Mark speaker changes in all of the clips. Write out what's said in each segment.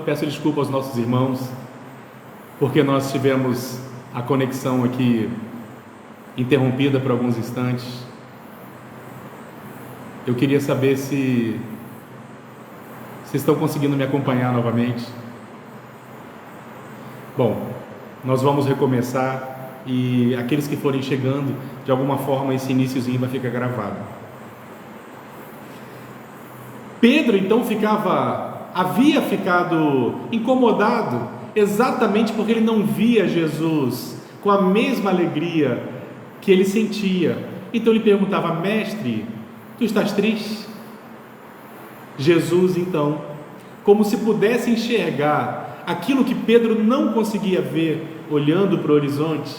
Speaker 1: Peço desculpa aos nossos irmãos, porque nós tivemos a conexão aqui interrompida por alguns instantes. Eu queria saber se vocês estão conseguindo me acompanhar novamente. Bom, nós vamos recomeçar e aqueles que forem chegando, de alguma forma esse iniciozinho vai ficar gravado. Pedro então havia ficado incomodado exatamente porque ele não via Jesus com a mesma alegria que ele sentia. Então ele perguntava: mestre, tu estás triste? Jesus então, como se pudesse enxergar aquilo que Pedro não conseguia ver olhando para o horizonte,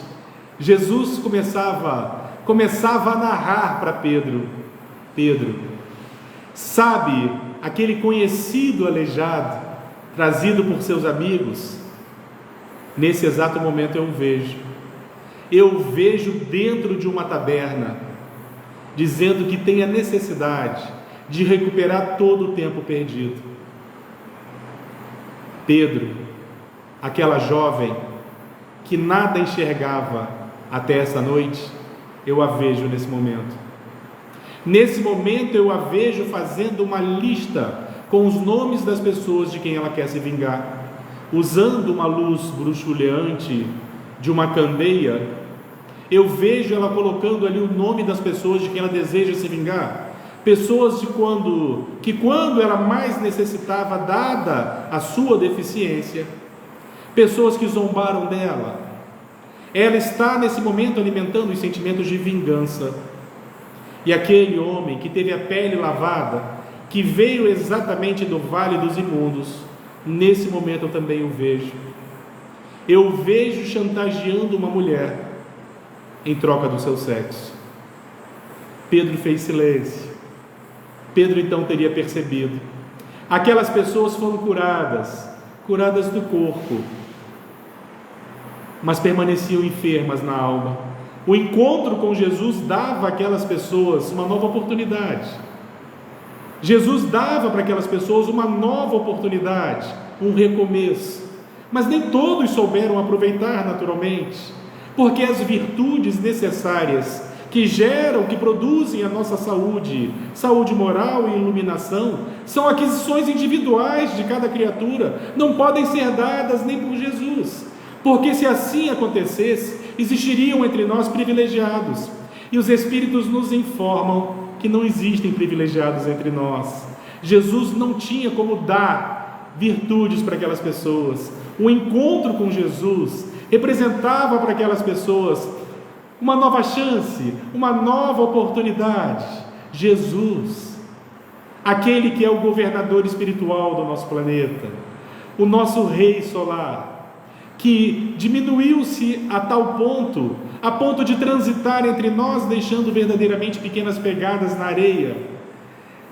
Speaker 1: Jesus começava a narrar para Pedro: Pedro, sabe aquele conhecido aleijado trazido por seus amigos? Nesse exato momento eu vejo dentro de uma taberna, dizendo que tem a necessidade de recuperar todo o tempo perdido. Pedro, aquela jovem que nada enxergava até essa noite, eu a vejo nesse momento. Nesse momento eu a vejo fazendo uma lista com os nomes das pessoas de quem ela quer se vingar, usando uma luz bruxuleante de uma candeia. Eu vejo ela colocando ali o nome das pessoas de quem ela deseja se vingar, pessoas que quando ela mais necessitava, dada a sua deficiência, pessoas que zombaram dela. Ela está nesse momento alimentando os sentimentos de vingança. E aquele homem que teve a pele lavada, que veio exatamente do vale dos imundos, nesse momento eu também o vejo. Eu vejo chantageando uma mulher em troca do seu sexo. Pedro fez silêncio. Pedro então teria percebido. Aquelas pessoas foram curadas do corpo, mas permaneciam enfermas na alma. O encontro com Jesus dava àquelas pessoas uma nova oportunidade. Jesus dava para aquelas pessoas uma nova oportunidade, um recomeço. Mas nem todos souberam aproveitar naturalmente, porque as virtudes necessárias que geram, que produzem a nossa saúde moral e iluminação, são aquisições individuais de cada criatura, não podem ser dadas nem por Jesus, porque se assim acontecesse, existiriam entre nós privilegiados, e os Espíritos nos informam que não existem privilegiados entre nós. Jesus não tinha como dar virtudes para aquelas pessoas. O encontro com Jesus representava para aquelas pessoas uma nova chance, uma nova oportunidade. Jesus, aquele que é o governador espiritual do nosso planeta, o nosso rei solar, que diminuiu-se a ponto de transitar entre nós, deixando verdadeiramente pequenas pegadas na areia.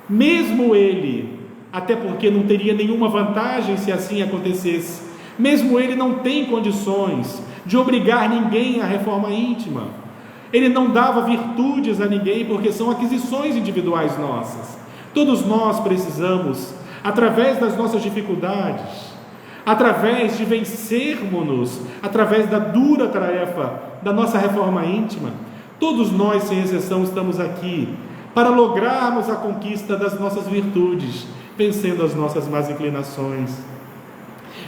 Speaker 1: Mesmo ele, até porque não teria nenhuma vantagem se assim acontecesse, mesmo ele não tem condições de obrigar ninguém à reforma íntima. Ele não dava virtudes a ninguém, porque são aquisições individuais nossas. Todos nós precisamos, através das nossas dificuldades, através de vencermos-nos, através da dura tarefa da nossa reforma íntima, todos nós, sem exceção, estamos aqui para lograrmos a conquista das nossas virtudes, vencendo as nossas más inclinações.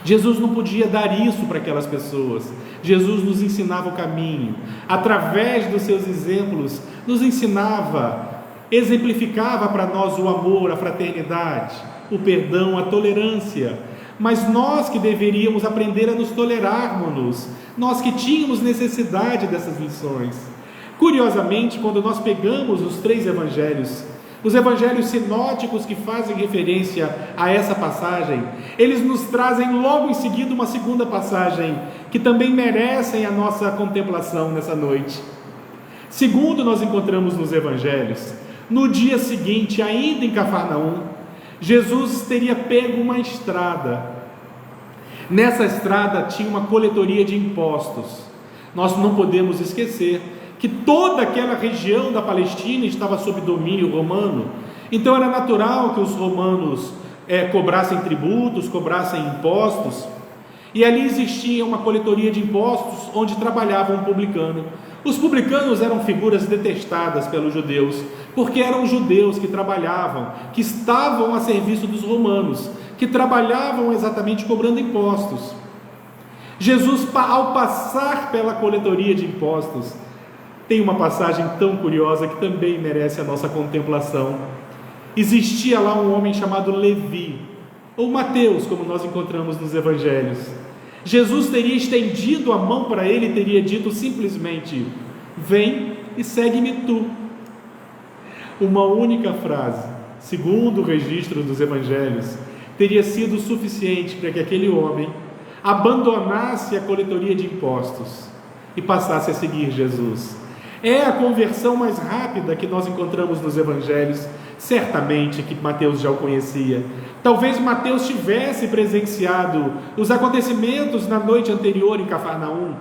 Speaker 1: Jesus não podia dar isso para aquelas pessoas. Jesus nos ensinava o caminho, através dos seus exemplos, nos ensinava, exemplificava para nós o amor, a fraternidade, o perdão, a tolerância. Mas nós que deveríamos aprender a nos tolerarmos, nós que tínhamos necessidade dessas lições. Curiosamente, quando nós pegamos os 3 evangelhos, os evangelhos sinóticos que fazem referência a essa passagem, eles nos trazem logo em seguida uma segunda passagem, que também merecem a nossa contemplação nessa noite. Segundo nós encontramos nos evangelhos, no dia seguinte, ainda em Cafarnaum, Jesus teria pego uma estrada. Nessa estrada tinha uma coletoria de impostos. Nós não podemos esquecer que toda aquela região da Palestina estava sob domínio romano. Então era natural que os romanos cobrassem tributos, cobrassem impostos, e ali existia uma coletoria de impostos onde trabalhava um publicano. Os publicanos eram figuras detestadas pelos judeus, porque eram judeus que trabalhavam, que estavam a serviço dos romanos, que trabalhavam exatamente cobrando impostos. Jesus, ao passar pela coletoria de impostos, tem uma passagem tão curiosa que também merece a nossa contemplação. Existia lá um homem chamado Levi, ou Mateus, como nós encontramos nos evangelhos. Jesus teria estendido a mão para ele e teria dito simplesmente: vem e segue-me tu. Uma única frase, segundo o registro dos evangelhos, teria sido suficiente para que aquele homem abandonasse a coletoria de impostos e passasse a seguir Jesus. É a conversão mais rápida que nós encontramos nos evangelhos, certamente que Mateus já o conhecia. Talvez Mateus tivesse presenciado os acontecimentos na noite anterior em Cafarnaum.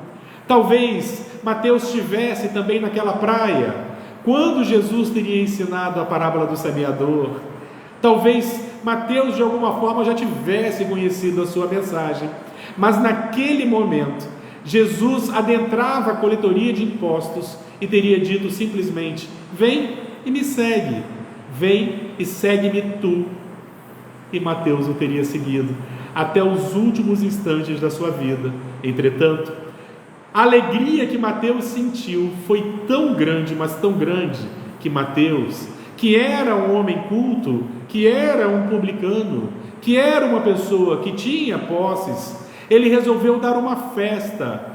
Speaker 1: Talvez Mateus estivesse também naquela praia, quando Jesus teria ensinado a parábola do semeador. Talvez Mateus de alguma forma já tivesse conhecido a sua mensagem, mas naquele momento Jesus adentrava a coletoria de impostos e teria dito simplesmente: vem e me segue, vem e segue-me tu. E Mateus o teria seguido até os últimos instantes da sua vida. Entretanto, a alegria que Mateus sentiu foi tão grande, mas tão grande, que Mateus, que era um homem culto, que era um publicano, que era uma pessoa que tinha posses, ele resolveu dar uma festa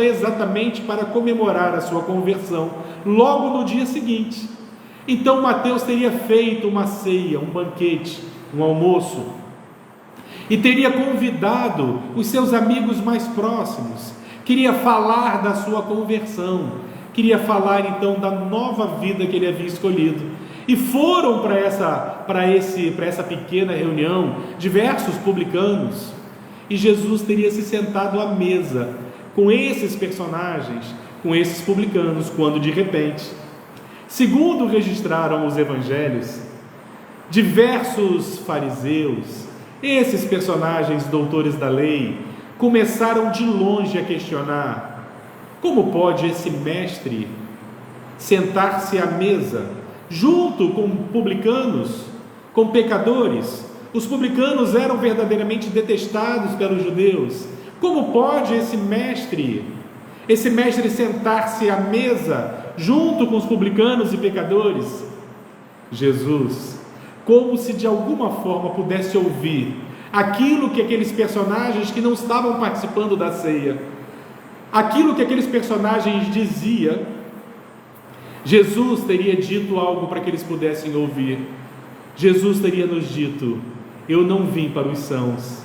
Speaker 1: exatamente para comemorar a sua conversão, logo no dia seguinte. Então Mateus teria feito uma ceia, um banquete, um almoço, e teria convidado os seus amigos mais próximos, queria falar da sua conversão, queria falar então da nova vida que ele havia escolhido. E foram para essa pequena reunião diversos publicanos, e Jesus teria se sentado à mesa com esses personagens, com esses publicanos, quando de repente, segundo registraram os evangelhos, diversos fariseus, esses personagens doutores da lei, começaram de longe a questionar: como pode esse mestre sentar-se à mesa junto com publicanos, com pecadores? Os publicanos eram verdadeiramente detestados pelos judeus. Como pode esse mestre sentar-se à mesa junto com os publicanos e pecadores? Jesus, como se de alguma forma pudesse ouvir aquilo que aqueles personagens que não estavam participando da ceia, aquilo que aqueles personagens diziam, Jesus teria dito algo para que eles pudessem ouvir. Jesus teria nos dito: eu não vim para os sãos,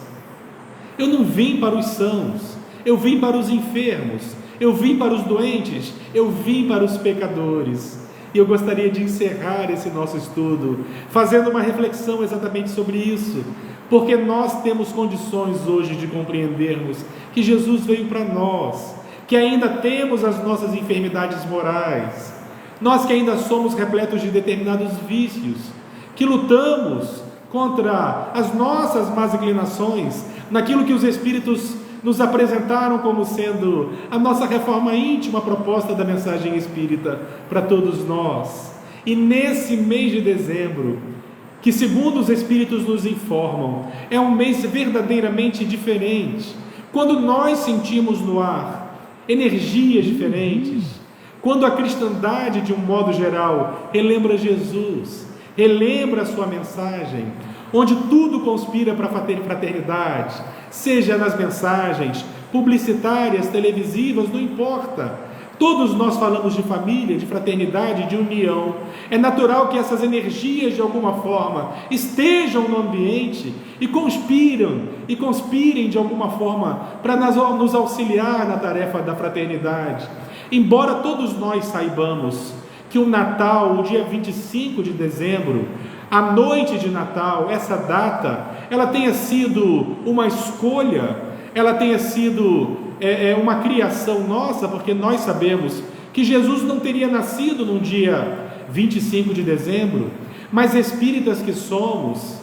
Speaker 1: eu não vim para os sãos, eu vim para os enfermos, eu vim para os doentes, eu vim para os pecadores. E eu gostaria de encerrar esse nosso estudo fazendo uma reflexão exatamente sobre isso, porque nós temos condições hoje de compreendermos que Jesus veio para nós, que ainda temos as nossas enfermidades morais, nós que ainda somos repletos de determinados vícios, que lutamos contra as nossas más inclinações, naquilo que os Espíritos nos apresentaram como sendo a nossa reforma íntima proposta da mensagem espírita para todos nós. E nesse mês de dezembro, que segundo os Espíritos nos informam, é um mês verdadeiramente diferente, quando nós sentimos no ar energias diferentes, quando a cristandade de um modo geral relembra Jesus, relembra a sua mensagem, onde tudo conspira para a fraternidade, seja nas mensagens publicitárias, televisivas, não importa. Todos nós falamos de família, de fraternidade, de união. É natural que essas energias de alguma forma estejam no ambiente e conspirem de alguma forma para nos auxiliar na tarefa da fraternidade. Embora todos nós saibamos que o Natal, o dia 25 de dezembro, a noite de Natal, essa data, ela tenha sido uma escolha, ela tenha sido uma criação nossa, porque nós sabemos que Jesus não teria nascido no dia 25 de dezembro, mas espíritas que somos,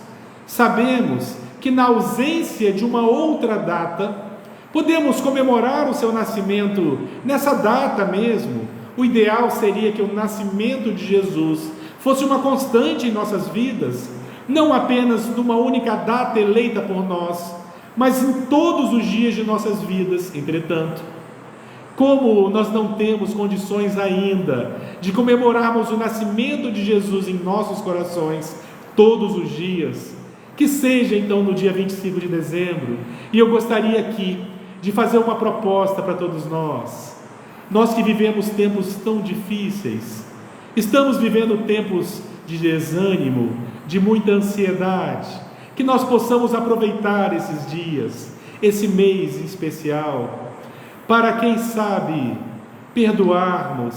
Speaker 1: Sabemos que na ausência de uma outra data, podemos comemorar o seu nascimento nessa data mesmo. O ideal seria que o nascimento de Jesus fosse uma constante em nossas vidas, não apenas numa única data eleita por nós, mas em todos os dias de nossas vidas. Entretanto, como nós não temos condições ainda de comemorarmos o nascimento de Jesus em nossos corações todos os dias, que seja então no dia 25 de dezembro. E eu gostaria aqui de fazer uma proposta para todos nós que vivemos tempos tão difíceis, estamos vivendo tempos de desânimo, de muita ansiedade, que nós possamos aproveitar esses dias, esse mês em especial, para, quem sabe, perdoarmos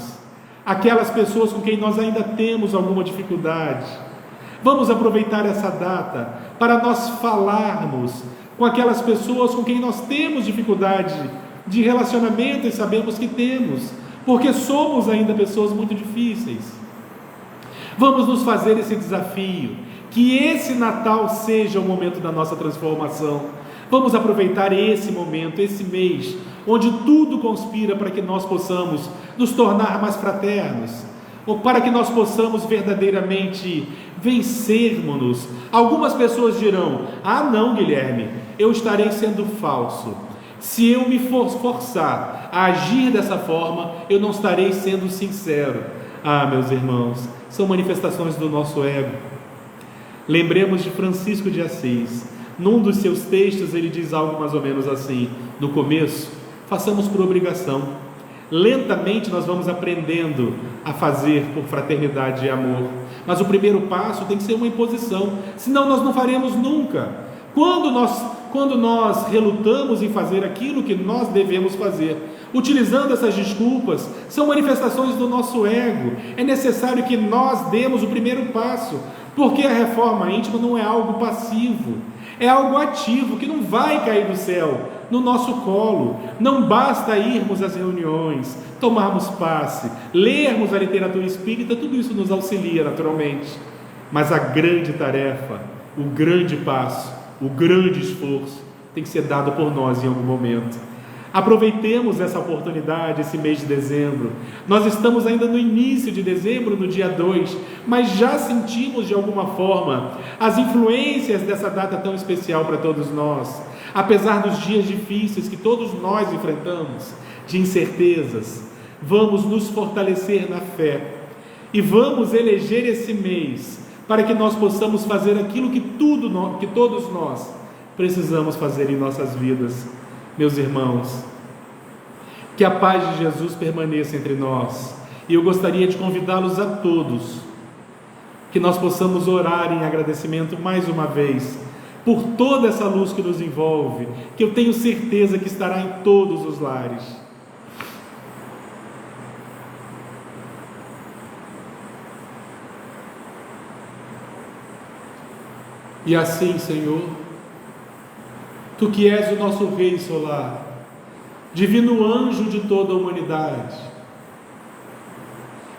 Speaker 1: aquelas pessoas com quem nós ainda temos alguma dificuldade. Vamos aproveitar essa data para nós falarmos com aquelas pessoas com quem nós temos dificuldade de relacionamento e sabemos que temos, porque somos ainda pessoas muito difíceis. Vamos nos fazer esse desafio, que esse Natal seja o momento da nossa transformação. Vamos aproveitar esse momento, esse mês, onde tudo conspira para que nós possamos nos tornar mais fraternos, ou para que nós possamos verdadeiramente vencermos-nos. Algumas pessoas dirão: ah não, Guilherme, eu estarei sendo falso. Se eu me forçar a agir dessa forma, eu não estarei sendo sincero. Ah, meus irmãos, são manifestações do nosso ego. Lembremos de Francisco de Assis. Num dos seus textos ele diz algo mais ou menos assim: no começo, façamos por obrigação. Lentamente nós vamos aprendendo a fazer por fraternidade e amor, mas o primeiro passo tem que ser uma imposição, senão nós não faremos nunca. Quando nós relutamos em fazer aquilo que nós devemos fazer, utilizando essas desculpas, são manifestações do nosso ego. É necessário que nós demos o primeiro passo, porque a reforma íntima não é algo passivo, é algo ativo, que não vai cair do céu no nosso colo. Não basta irmos às reuniões, tomarmos passe, lermos a literatura espírita, tudo isso nos auxilia naturalmente, mas a grande tarefa, o grande passo, o grande esforço tem que ser dado por nós em algum momento. Aproveitemos essa oportunidade, esse mês de dezembro. Nós estamos ainda no início de dezembro, no dia 2, mas já sentimos de alguma forma as influências dessa data tão especial para todos nós. Apesar dos dias difíceis que todos nós enfrentamos, de incertezas, vamos nos fortalecer na fé e vamos eleger esse mês para que nós possamos fazer aquilo que todos nós precisamos fazer em nossas vidas. Meus irmãos, que a paz de Jesus permaneça entre nós, e eu gostaria de convidá-los a todos, que nós possamos orar em agradecimento mais uma vez, por toda essa luz que nos envolve, que eu tenho certeza que estará em todos os lares. E assim, Senhor, Tu que és o nosso Rei solar, divino anjo de toda a humanidade,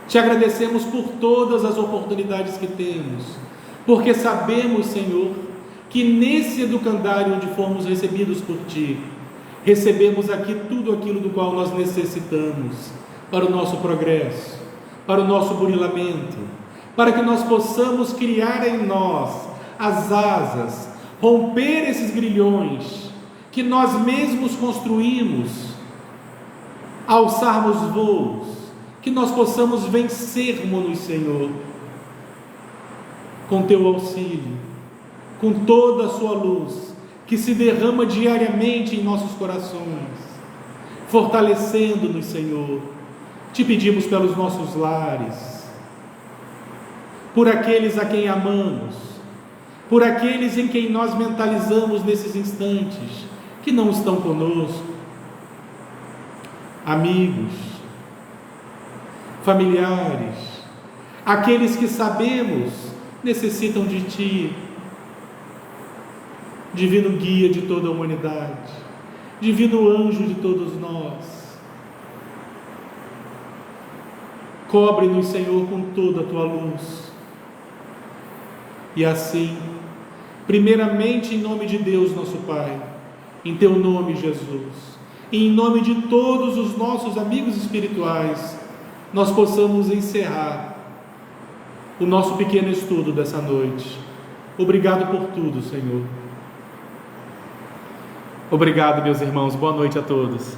Speaker 1: Te agradecemos por todas as oportunidades que temos, porque sabemos, Senhor, que nesse educandário onde fomos recebidos por Ti, recebemos aqui tudo aquilo do qual nós necessitamos para o nosso progresso, para o nosso burilamento, para que nós possamos criar em nós as asas, romper esses grilhões que nós mesmos construímos, alçarmos voos, que nós possamos vencermos-nos, Senhor, com Teu auxílio, com toda a Sua luz, que se derrama diariamente em nossos corações, fortalecendo-nos, Senhor. Te pedimos pelos nossos lares, por aqueles a quem amamos, por aqueles em quem nós mentalizamos nesses instantes, que não estão conosco, amigos, familiares, aqueles que sabemos necessitam de Ti, divino guia de toda a humanidade, divino anjo de todos nós. Cobre-nos, Senhor, com toda a Tua luz, e assim primeiramente em nome de Deus nosso Pai, em Teu nome, Jesus, e em nome de todos os nossos amigos espirituais, nós possamos encerrar o nosso pequeno estudo dessa noite. Obrigado por tudo, Senhor. Obrigado, meus irmãos. Boa noite a todos.